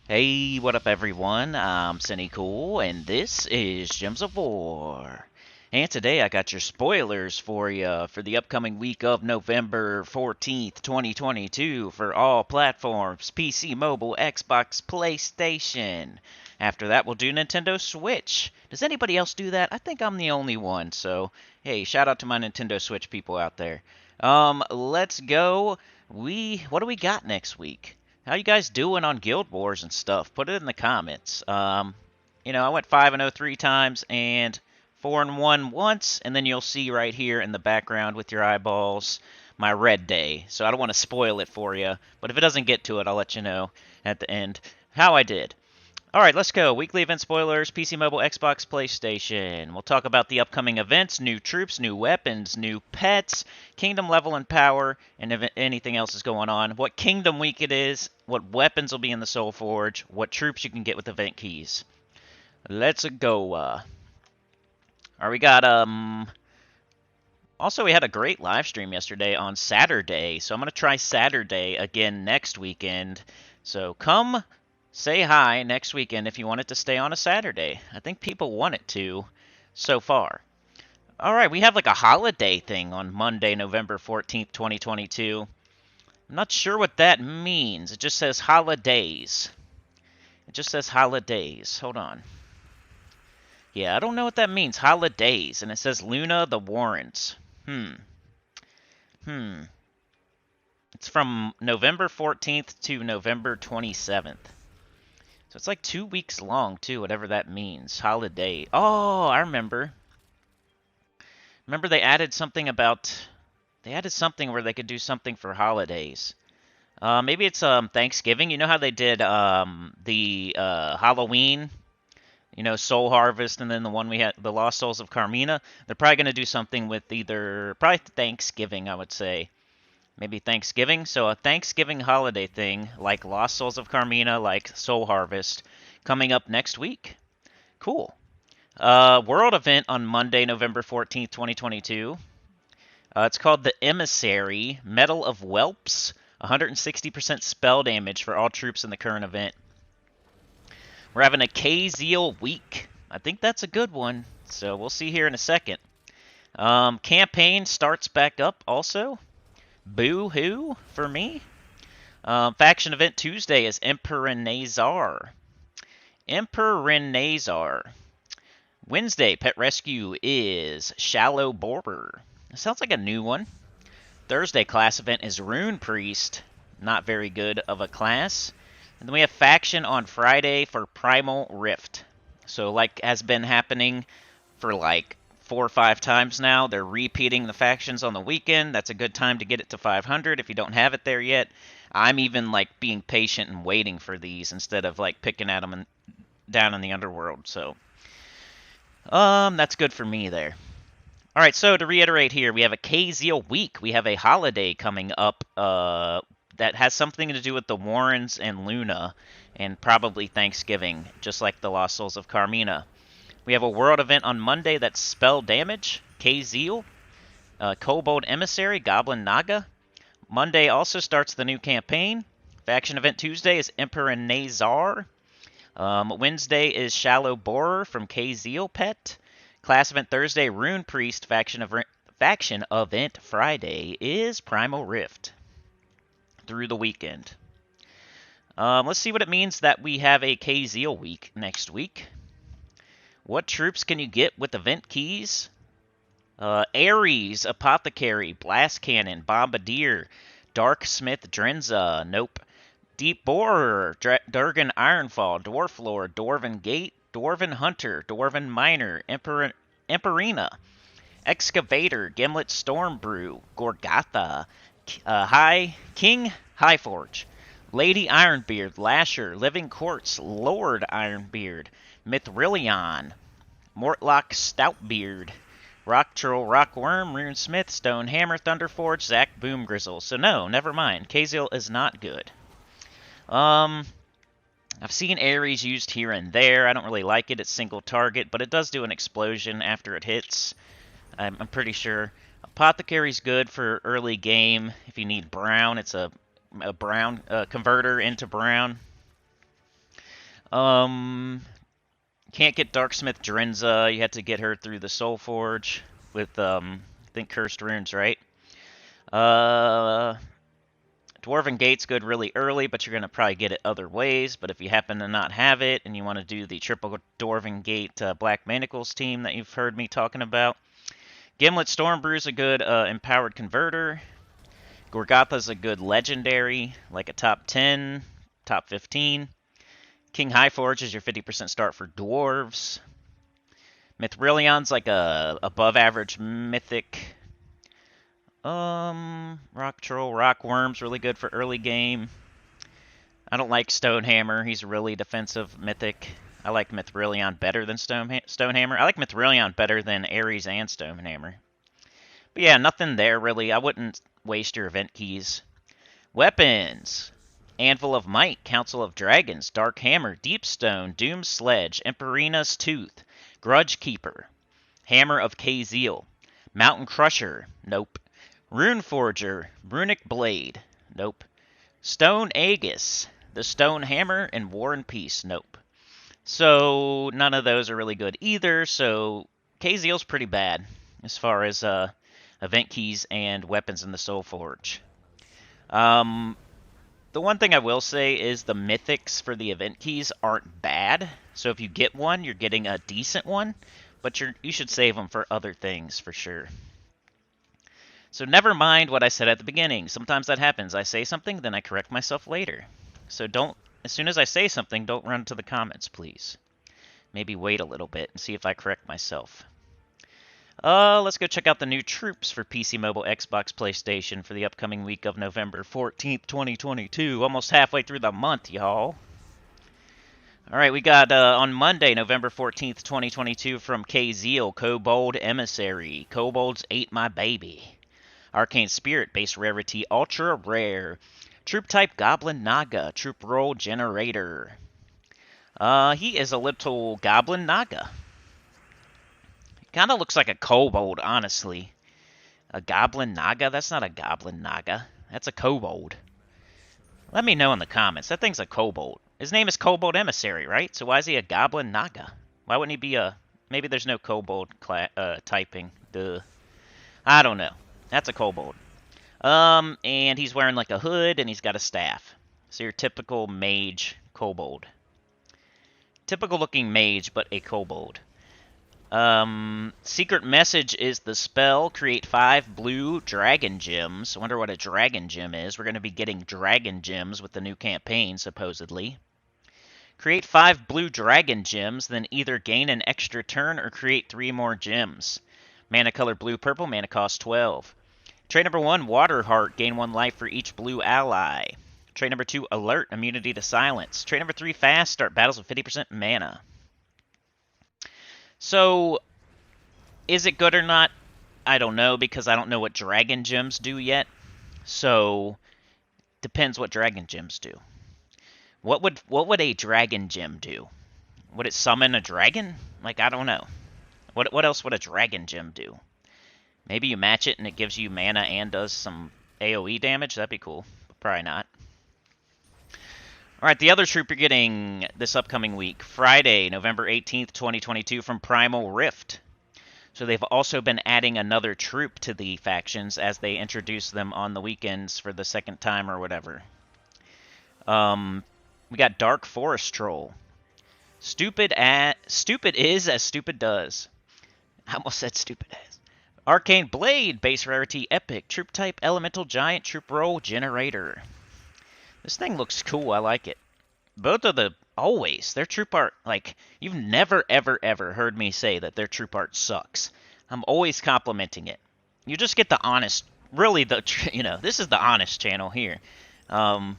Hey, what up, everyone? I'm Sinnycool, and this is Gems of War. And today I got your spoilers for you for the upcoming week of November 14th, 2022 for all platforms PC, mobile, Xbox, PlayStation. After that, we'll do Nintendo Switch. Does anybody else do that? I think I'm the only one, so hey, shout out to my Nintendo Switch people out there. Let's go. What do we got next week? How you guys doing on Guild Wars and stuff? Put it in the comments. I went 5-0 3 times and 4-1 once, and then you'll see right here in the background with your eyeballs my red day. So I don't want to spoil it for you, but if it doesn't get to it, I'll let you know at the end how I did. All right, let's go. Weekly event spoilers, PC, mobile, Xbox, PlayStation. We'll talk about the upcoming events, new troops, new weapons, new pets, kingdom level and power, and if anything else is going on. What kingdom week it is, what weapons will be in the Soul Forge, what troops you can get with event keys. Let's go. All right, we got Also, we had a great live stream yesterday on Saturday, so I'm gonna try Saturday again next weekend. So come say hi next weekend if you want it to stay on a Saturday. I think people want it to so far. All right, we have like a holiday thing on Monday, November 14th, 2022. I'm not sure what that means. It just says holidays. It just says holidays. Hold on. Yeah, I don't know what that means. Holidays. And it says Luna the Warrens. It's from November 14th to November 27th. So it's like 2 weeks long, too, whatever that means. Holiday. Oh, I remember. Remember they added something about... They added something where they could do something for holidays. Maybe it's Thanksgiving. You know how they did the Halloween, Soul Harvest, and then the one we had, the Lost Souls of Carmina? They're probably going to do something with probably Thanksgiving, I would say. Maybe Thanksgiving. So a Thanksgiving holiday thing, like Lost Souls of Carmina, like Soul Harvest, coming up next week. Cool. World event on Monday, November 14th, 2022. It's called the Emissary, Medal of Whelps, 160% spell damage for all troops in the current event. We're having a K-Zeal week. I think that's a good one, so we'll see here in a second. Campaign starts back up also. Boo-hoo for me. Faction event Tuesday is Emperor Nazar. Wednesday, pet rescue is Shallow Borer. Sounds like a new one. Thursday, class event is Rune Priest. Not very good of a class. And then we have faction on Friday for Primal Rift. So like has been happening for like 4 or 5 times now. They're repeating the factions on the weekend. That's a good time to get it to 500 if you don't have it there yet. I'm even like being patient and waiting for these instead of like picking at them down in the underworld. So that's good for me there. All right, so to reiterate here, we have a K-Zeal week. We have a holiday coming up that has something to do with the Warrens and Luna, and probably Thanksgiving, just like the Lost Souls of Carmina. We have a world event on Monday that's spell damage, K-Zeal, Kobold Emissary, Goblin Naga. Monday also starts the new campaign. Faction event Tuesday is Emperor Nazar. Wednesday is Shallow Borer from K-Zeal Pet. Class event Thursday, Rune Priest. Faction event Friday is Primal Rift through the weekend. Let's see what it means that we have a K-Zeal week next week. What troops can you get with event keys? Ares, Apothecary, Blast Cannon, Bombardier, Dark Smith, Drenza, nope. Deep Borer, Durgan Ironfall, Dwarf Lord, Dwarven Gate, Dwarven Hunter, Dwarven Miner, Emperina, Excavator, Gimlet Stormbrew, Gorgatha, King Highforge, Lady Ironbeard, Lasher, Living Quartz, Lord Ironbeard, Mithrillion, Mortlock Stoutbeard, Rock Troll, Rockworm, Runesmith, Stone Hammer, Thunderforge, Zack Boomgrizzle. So no, never mind. K-Zeal is not good. I've seen Ares used here and there. I don't really like it. It's single target, but it does do an explosion after it hits. I'm pretty sure. Apothecary's good for early game. If you need brown, it's a brown converter into brown. Um, can't get Darksmith Drenza. You had to get her through the Soul Forge with I think Cursed Runes, right? Uh, Dwarven Gate's good really early, but you're gonna probably get it other ways. But if you happen to not have it and you want to do the triple Dwarven Gate Black Manacles team that you've heard me talking about, Gimlet Stormbrew's a good empowered converter. Gorgatha's a good legendary, like a top 10, top 15. King Highforge is your 50% start for dwarves. Mithrillion's like a above average mythic. Rock Troll, Rock Worm's really good for early game. I don't like Stonehammer. He's a really defensive mythic. I like Mithrillion better than Stonehammer. I like Mithrillion better than Ares and Stonehammer. But yeah, nothing there really. I wouldn't waste your event keys. Weapons. Anvil of Might, Council of Dragons, Dark Hammer, Deep Stone, Doom Sledge, Emperina's Tooth, Grudge Keeper, Hammer of Kazeal, Mountain Crusher, nope. Rune Forger, Runic Blade, nope. Stone Aegis, the Stone Hammer, and War and Peace, nope. So none of those are really good either, so Kazeal's pretty bad as far as event keys and weapons in the Soul Forge. The one thing I will say is the mythics for the event keys aren't bad. So if you get one, you're getting a decent one, but you should save them for other things for sure. So never mind what I said at the beginning. Sometimes that happens. I say something, then I correct myself later. So as soon as I say something, don't run to the comments, please. Maybe wait a little bit and see if I correct myself. Let's go check out the new troops for PC, Mobile, Xbox, PlayStation for the upcoming week of November 14th, 2022. Almost halfway through the month, y'all. Alright, we got on Monday, November 14th, 2022 from Kazeal, Kobold Emissary. Kobolds ate my baby. Arcane Spirit, base rarity, ultra rare. Troop type Goblin Naga, troop roll generator. He is a little Goblin Naga. Kind of looks like a kobold, honestly. A goblin naga? That's not a goblin naga. That's a kobold. Let me know in the comments. That thing's a kobold. His name is Kobold Emissary, right? So why is he a goblin naga? Why wouldn't he be a... Maybe there's no kobold typing. Duh. I don't know. That's a kobold. And he's wearing like a hood and he's got a staff. So your typical mage kobold. Typical looking mage, but a kobold. Secret Message is the spell. Create 5 blue dragon gems. I wonder what a dragon gem is. We're going to be getting dragon gems with the new campaign, supposedly. Create 5 blue dragon gems, then either gain an extra turn or create 3 more gems. Mana color blue purple, mana cost 12. Trait number 1, Water Heart. Gain 1 life for each blue ally. Trait number 2, Alert. Immunity to silence. Trait number 3, Fast. Start battles with 50% mana. So, is it good or not? I don't know, because I don't know what dragon gems do yet. So, depends what dragon gems do. What would a dragon gem do? Would it summon a dragon? Like, I don't know. What else would a dragon gem do? Maybe you match it and it gives you mana and does some AoE damage? That'd be cool. But probably not. Alright, the other troop you're getting this upcoming week, Friday, November 18th, 2022, from Primal Rift. So they've also been adding another troop to the factions as they introduce them on the weekends for the second time or whatever. We got Dark Forest Troll. Stupid is as stupid does. I almost said stupid as. Arcane Blade, base rarity, epic, troop type, elemental giant, troop roll, generator. This thing looks cool. I like it. Both of their troop art, like, you've never, ever, ever heard me say that their troop art sucks. I'm always complimenting it. You just get the honest, really, this is the honest channel here. I'll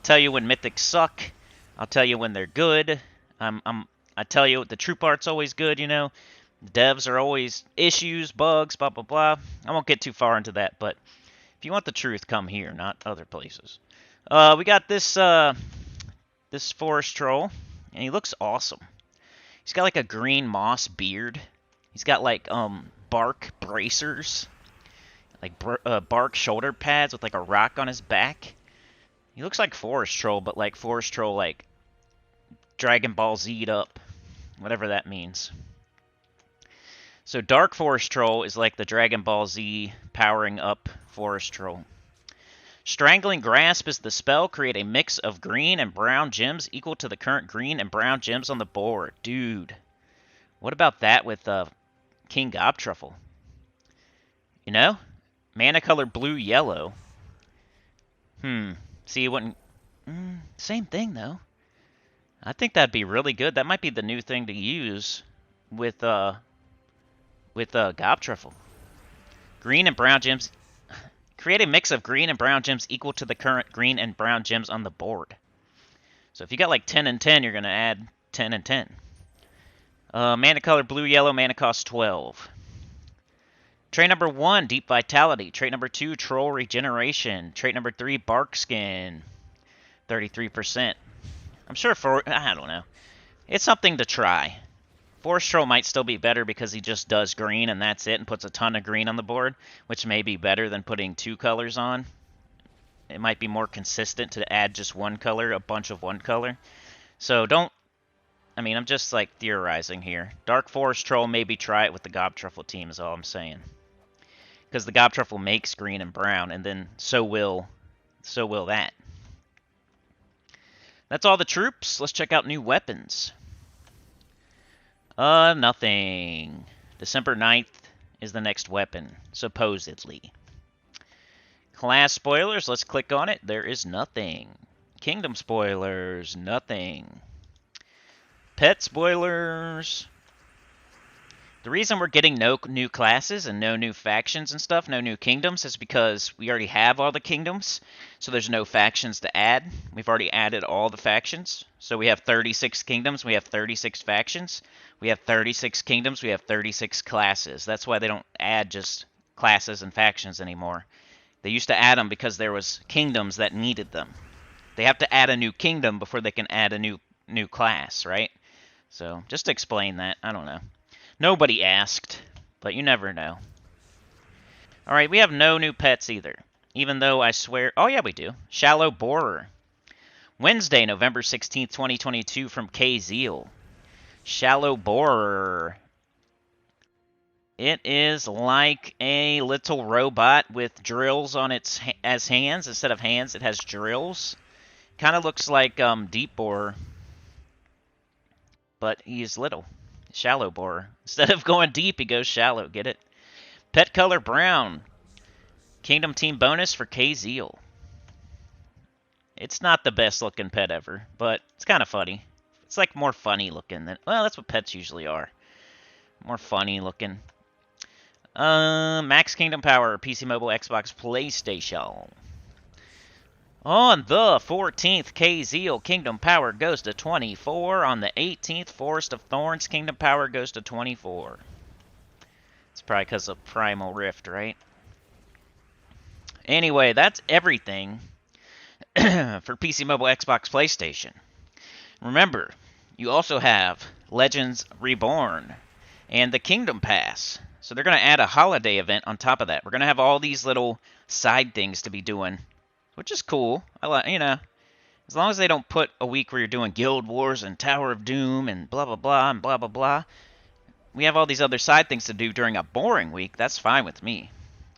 tell you when mythics suck. I'll tell you when they're good. I tell you the troop art's always good, Devs are always issues, bugs, blah, blah, blah. I won't get too far into that, but if you want the truth, come here, not other places. We got this forest troll, and he looks awesome. He's got like a green moss beard. He's got like bark bracers, like bark shoulder pads with like a rock on his back. He looks like forest troll, but like forest troll like Dragon Ball Z'd up, whatever that means. So Dark Forest Troll is like the Dragon Ball Z powering up Forest Troll. Strangling Grasp is the spell. Create a mix of green and brown gems equal to the current green and brown gems on the board. Dude, what about that with King Gobtruffle? You know? Mana color blue, yellow. See, it wouldn't... same thing, though. I think that'd be really good. That might be the new thing to use with Gobtruffle. Green and brown gems. Create a mix of green and brown gems equal to the current green and brown gems on the board. So if you got like 10 and 10, you're going to add 10 and 10. Mana color blue, yellow, mana cost 12. Trait number 1, Deep Vitality. Trait number 2, Troll Regeneration. Trait number 3, Bark Skin. 33%. I'm sure I don't know. It's something to try. Forest Troll might still be better because he just does green and that's it and puts a ton of green on the board, which may be better than putting 2 colors on. It might be more consistent to add just one color, a bunch of one color. So I'm just like theorizing here. Dark Forest Troll, maybe try it with the Gobtruffle team is all I'm saying. Because the Gobtruffle makes green and brown, and then so will that. That's all the troops. Let's check out new weapons. Nothing. December 9th is the next weapon, supposedly. Class spoilers, let's click on it. There is nothing. Kingdom spoilers, nothing. Pet spoilers. The reason we're getting no new classes and no new factions and stuff, no new kingdoms, is because we already have all the kingdoms, so there's no factions to add. We've already added all the factions. So we have 36 kingdoms, we have 36 factions. We have 36 kingdoms, we have 36 classes. That's why they don't add just classes and factions anymore. They used to add them because there was kingdoms that needed them. They have to add a new kingdom before they can add a new class, right? So just to explain that, I don't know. Nobody asked, but you never know. Alright, we have no new pets either. Even though I swear... Oh, yeah, we do. Shallow Borer. Wednesday, November 16th, 2022 from K-Zeal. Shallow Borer. It is like a little robot with drills on its as hands. Instead of hands, it has drills. Kind of looks like Deep Borer. But he's little. Shallow Borer. Instead of going deep, he goes shallow. Get it? Pet color brown. Kingdom team bonus for K-Zeal. It's not the best looking pet ever, but it's kind of funny. It's like more funny looking than... Well, that's what pets usually are. More funny looking. Max Kingdom Power. PC Mobile, Xbox, PlayStation. On the 14th, K-Zeal Kingdom Power goes to 24. On the 18th, Forest of Thorns Kingdom Power goes to 24. It's probably because of Primal Rift, right? Anyway, that's everything for PC Mobile, Xbox, PlayStation. Remember, you also have Legends Reborn and the Kingdom Pass. So they're going to add a holiday event on top of that. We're going to have all these little side things to be doing, which is cool. I like, as long as they don't put a week where you're doing Guild Wars and Tower of Doom and blah, blah, blah, and blah, blah, blah. We have all these other side things to do during a boring week. That's fine with me.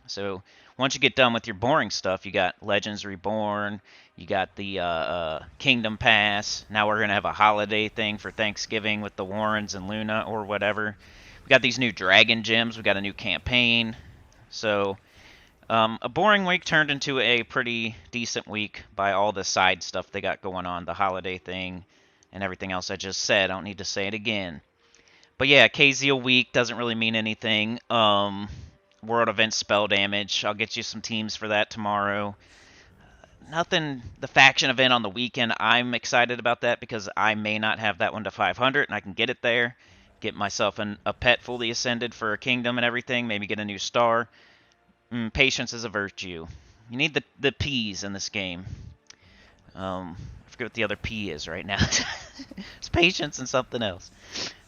So once you get done with your boring stuff, you got Legends Reborn, you got the Kingdom Pass. Now we're going to have a holiday thing for Thanksgiving with the Warrens and Luna or whatever. We got these new Dragon Gems. We got a new campaign. So a boring week turned into a pretty decent week by all the side stuff they got going on, the holiday thing and everything else I just said. I don't need to say it again. But yeah, K-Zeal week doesn't really mean anything. World event spell damage. I'll get you some teams for that tomorrow. Nothing. The faction event on the weekend, I'm excited about that because I may not have that one to 500 and I can get it there. Get myself a pet fully ascended for a kingdom and everything. Maybe get a new star. Patience is a virtue. You need the P's in this game. I forget what the other P is right now. It's patience and something else.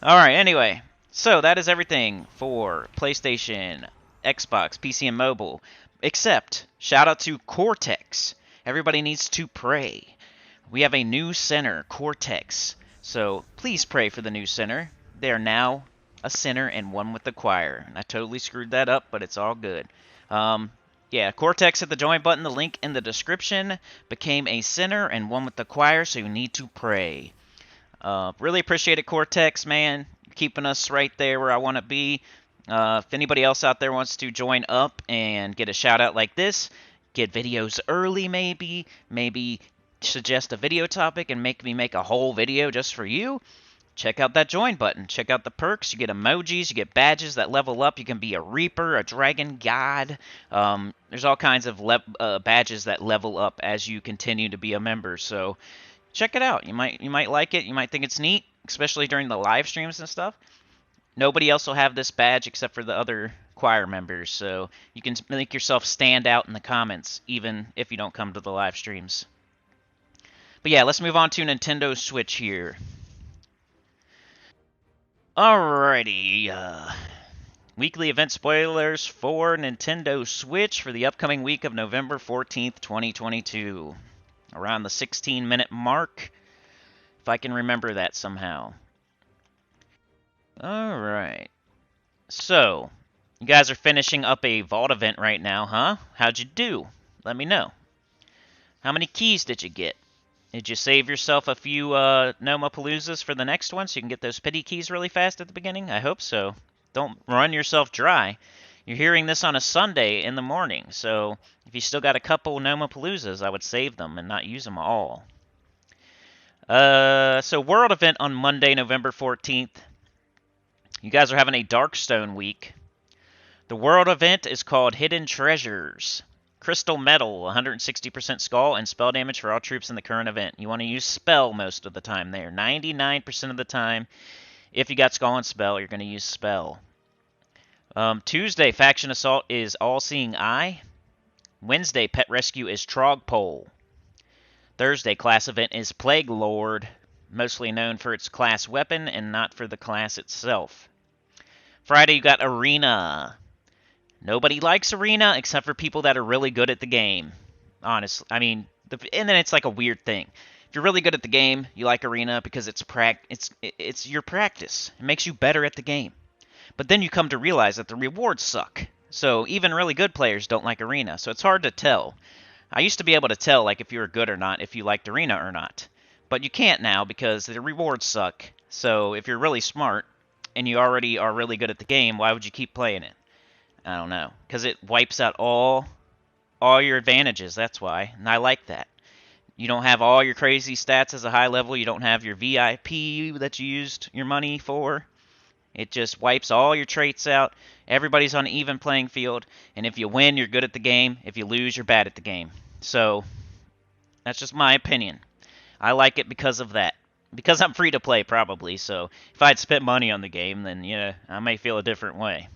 Alright, anyway. So that is everything for PlayStation, Xbox, PC, and mobile. Except, shout out to Cortex. Everybody needs to pray. We have a new center, Cortex. So please pray for the new sinner. They are now a sinner and one with the choir. And I totally screwed that up, but it's all good. Yeah, Cortex hit the join button. The link in the description. Became a sinner and one with the choir, so you need to pray. Really appreciate it, Cortex, man. Keeping us right there where I want to be. If anybody else out there wants to join up and get a shout out like this, get videos early maybe suggest a video topic and make me make a whole video just for you, check out that join button. Check out the perks. You get emojis, you get badges that level up. You can be a reaper, a dragon god. There's all kinds of badges that level up as you continue to be a member. So check it out. You might like it. You might think it's neat, especially during the live streams and stuff. Nobody else will have this badge except for the other choir members, so you can make yourself stand out in the comments, even if you don't come to the live streams. But yeah, let's move on to Nintendo Switch here. Alrighty, weekly event spoilers for Nintendo Switch for the upcoming week of November 14th, 2022. Around the 16-minute mark, if I can remember that somehow. Alright. So, you guys are finishing up a vault event right now, huh? How'd you do? Let me know. How many keys did you get? Did you save yourself a few Nomapaloozas for the next one so you can get those pity keys really fast at the beginning? I hope so. Don't run yourself dry. You're hearing this on a Sunday in the morning, so if you still got a couple Nomapaloozas, I would save them and not use them all. So World Event on Monday, November 14th. You guys are having a Darkstone week. The World Event is called Hidden Treasures. Crystal Metal, 160% skull, and spell damage for all troops in the current event. You want to use spell most of the time there. 99% of the time, if you got skull and spell, you're going to use spell. Tuesday, Faction Assault is All-Seeing Eye. Wednesday, Pet Rescue is Trogpole. Thursday, class event is Plague Lord, mostly known for its class weapon and not for the class itself. Friday, you got Arena. Nobody likes Arena except for people that are really good at the game. Honestly, I mean, and then it's like a weird thing. If you're really good at the game, you like Arena because it's your practice. It makes you better at the game. But then you come to realize that the rewards suck. So even really good players don't like Arena, so it's hard to tell. I used to be able to tell like if you were good or not, if you liked Arena or not. But you can't now because the rewards suck. So if you're really smart and you already are really good at the game, why would you keep playing it? I don't know. Because it wipes out all your advantages, that's why. And I like that. You don't have all your crazy stats as a high level. You don't have your VIP that you used your money for. It just wipes all your traits out. Everybody's on an even playing field. And if you win, you're good at the game. If you lose, you're bad at the game. So, that's just my opinion. I like it because of that. Because I'm free to play, probably. So, if I'd spent money on the game, then, yeah, I may feel a different way.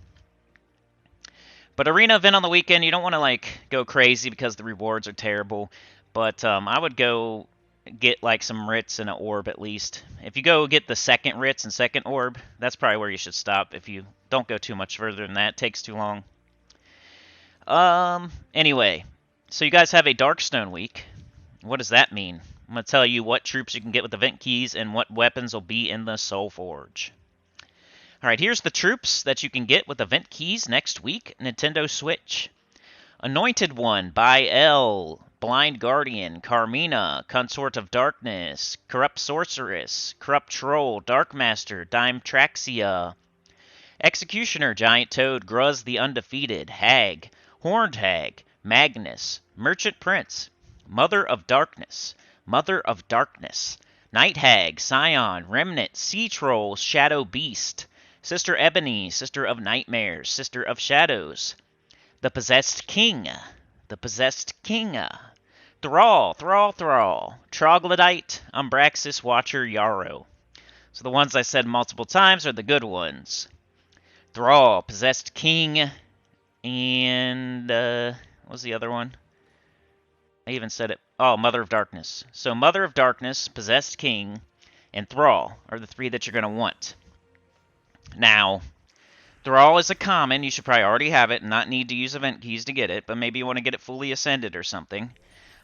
But Arena event on the weekend, you don't want to, like, go crazy because the rewards are terrible. But I would go get, like, some Ritz and an orb at least. If you go get the second Ritz and second orb, that's probably where you should stop. If you don't go too much further than that, it takes too long. Anyway, so you guys have a Darkstone week. What does that mean? I'm going to tell you what troops you can get with event keys and what weapons will be in the Soul Forge. Alright, here's the troops that you can get with event keys next week. Nintendo Switch. Anointed One by L. Blind Guardian, Carmina, Consort of Darkness, Corrupt Sorceress, Corrupt Troll, Dark Master, Dimetraxia. Executioner, Giant Toad, Gruz the Undefeated, Hag, Horned Hag, Magnus, Merchant Prince, Mother of Darkness, Night Hag, Scion, Remnant, Sea Troll, Shadow Beast, Sister Ebony, Sister of Nightmares, Sister of Shadows, The Possessed King, Thrall, Troglodyte, Umbraxis, Watcher, Yarrow. So the ones I said multiple times are the good ones. Thrall, Possessed King, and what was the other one? I even said it. Oh, Mother of Darkness. So Mother of Darkness, Possessed King, and Thrall are the three that you're going to want. Now, Thrall is a common. You should probably already have it and not need to use event keys to get it, but maybe you want to get it fully ascended or something.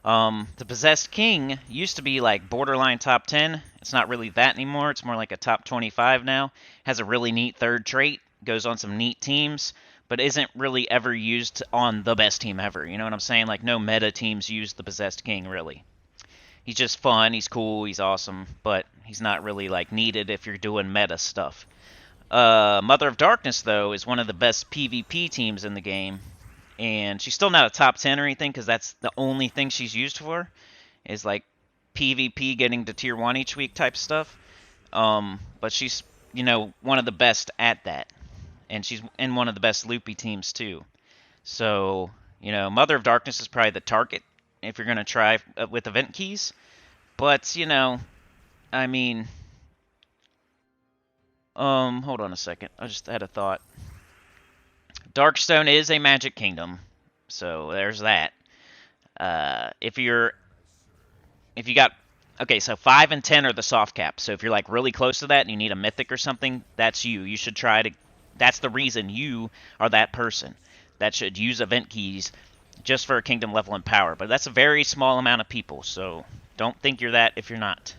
The Possessed King used to be like borderline top 10. It's not really that anymore. It's more like a top 25 now. Has a really neat third trait. Goes on some neat teams, but isn't really ever used on the best team ever. You know what I'm saying? Like no meta teams use the Possessed King really. He's just fun. He's cool. He's awesome, but he's not really like needed if you're doing meta stuff. Mother of Darkness though is one of the best PvP teams in the game, and she's still not a top 10 or anything because that's the only thing she's used for is like PvP getting to tier 1 each week type stuff. But she's, one of the best at that, and she's in one of the best loopy teams too. So, Mother of Darkness is probably the target if you're going to try with event keys. But, I mean, hold on a second. I just had a thought. Darkstone is a magic kingdom, so there's that. If you got, okay, so 5 and 10 are the soft caps. So if you're like really close to that and you need a mythic or something, that's you. You should try to. That's the reason you are that person that should use event keys just for a kingdom level in power. But that's a very small amount of people, so don't think you're that if you're not.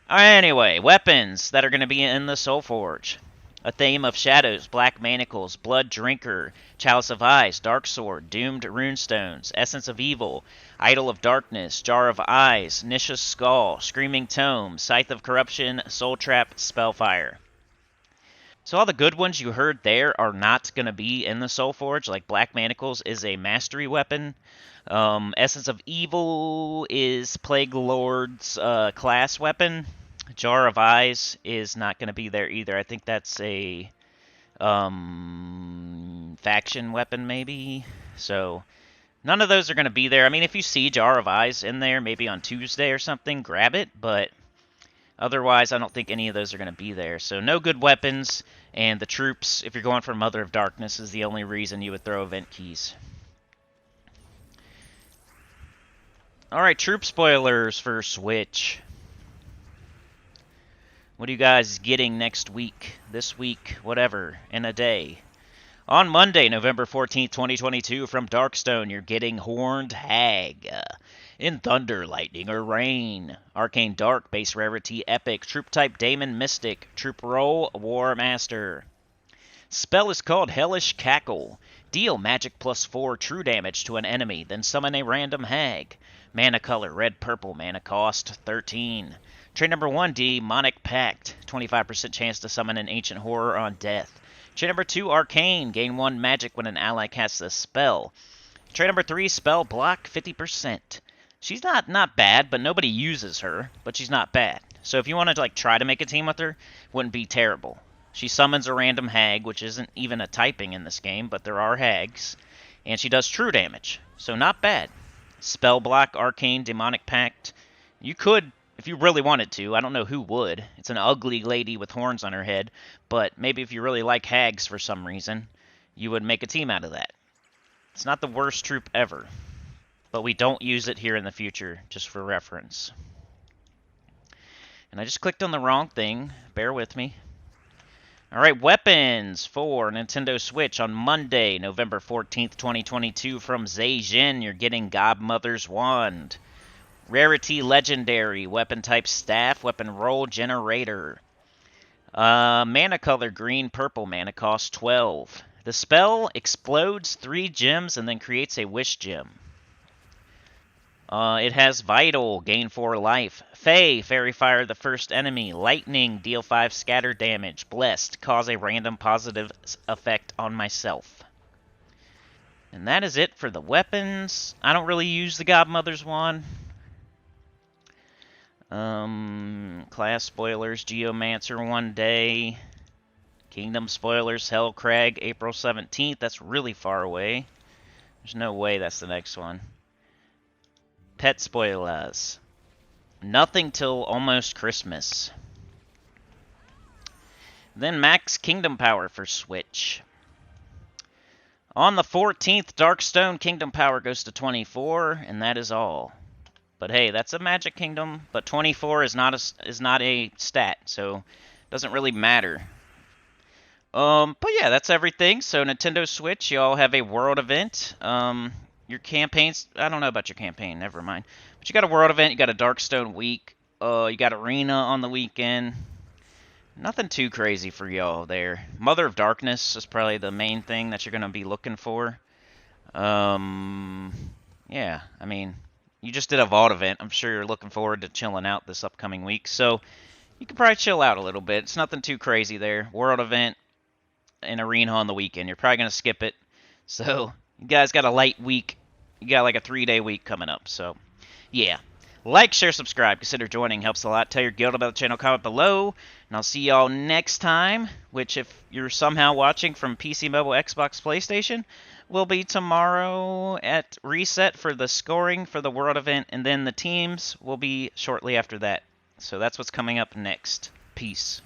Anyway, weapons that are going to be in the Soul Forge. A Theme of Shadows, Black Manacles, Blood Drinker, Chalice of Ice, Dark Sword, Doomed Runestones, Essence of Evil, Idol of Darkness, Jar of Eyes, Nisha's Skull, Screaming Tome, Scythe of Corruption, Soul Trap, Spellfire. So all the good ones you heard there are not going to be in the Soul Forge. Like Black Manacles is a mastery weapon. Essence of Evil is Plague Lord's class weapon. Jar of Eyes is not going to be there either. I think that's a faction weapon maybe. So none of those are going to be there. I mean, if you see Jar of Eyes in there, maybe on Tuesday or something, grab it. But otherwise, I don't think any of those are going to be there. So no good weapons. And the troops, if you're going for Mother of Darkness, is the only reason you would throw event keys. Alright, troop spoilers for Switch. What are you guys getting next week, this week, whatever, in a day? On Monday, November 14th, 2022, from Darkstone, you're getting Horned Hag. In Thunder, Lightning, or Rain. Arcane Dark, base rarity, epic. Troop type, Daemon Mystic. Troop role, War Master. Spell is called Hellish Cackle. Deal magic +4 true damage to an enemy, then summon a random hag. Mana color, red, purple. Mana cost, 13. Trait number 1, Demonic Pact. 25% chance to summon an ancient horror on death. Trait number 2, Arcane. Gain 1 magic when an ally casts a spell. Trait number 3, Spell Block, 50%. She's not bad, but nobody uses her, but she's not bad. So if you want to try to make a team with her, wouldn't be terrible. She summons a random hag, which isn't even a typing in this game, but there are hags. And she does true damage, so not bad. Spell Block, Arcane, Demonic Pact. You could, if you really wanted to. I don't know who would. It's an ugly lady with horns on her head, but maybe if you really like hags for some reason, you would make a team out of that. It's not the worst troop ever, but we don't use it here in the future, just for reference. And I just clicked on the wrong thing. Bear with me. Alright, weapons for Nintendo Switch on Monday, November 14th, 2022. From Zhejian, you're getting Godmother's Wand. Rarity Legendary, weapon type Staff, weapon roll Generator. Mana color green, purple, mana cost 12. The spell explodes 3 gems and then creates a wish gem. It has Vital, gain 4 life. Fey, Fairy Fire the first enemy. Lightning, deal 5 scatter damage. Blessed, cause a random positive effect on myself. And that is it for the weapons. I don't really use the Godmother's Wand. Class spoilers, Geomancer one day. Kingdom spoilers, Hellcrag, April 17th. That's really far away. There's no way that's the next one. Pet spoilers. Nothing till almost Christmas. Then Max Kingdom Power for Switch. On the 14th, Darkstone Kingdom Power goes to 24, and that is all. But hey, that's a Magic Kingdom, but 24 is not a stat, so it doesn't really matter. But yeah, that's everything. So Nintendo Switch, y'all have a world event. You're your campaigns, I don't know about your campaign, never mind. But you got a world event, you got a Darkstone week, you got arena on the weekend. Nothing too crazy for y'all there. Mother of Darkness is probably the main thing that you're going to be looking for. Yeah, I mean, you just did a vault event. I'm sure you're looking forward to chilling out this upcoming week. So you can probably chill out a little bit. It's nothing too crazy there. World event and arena on the weekend. You're probably going to skip it. So you guys got a light week. You got like a 3-day week coming up. So yeah. Like, share, subscribe. Consider joining. Helps a lot. Tell your guild about the channel. Comment below. And I'll see y'all next time, which if you're somehow watching from PC, mobile, Xbox, PlayStation, will be tomorrow at reset for the scoring for the world event. And then the teams will be shortly after that. So that's what's coming up next. Peace.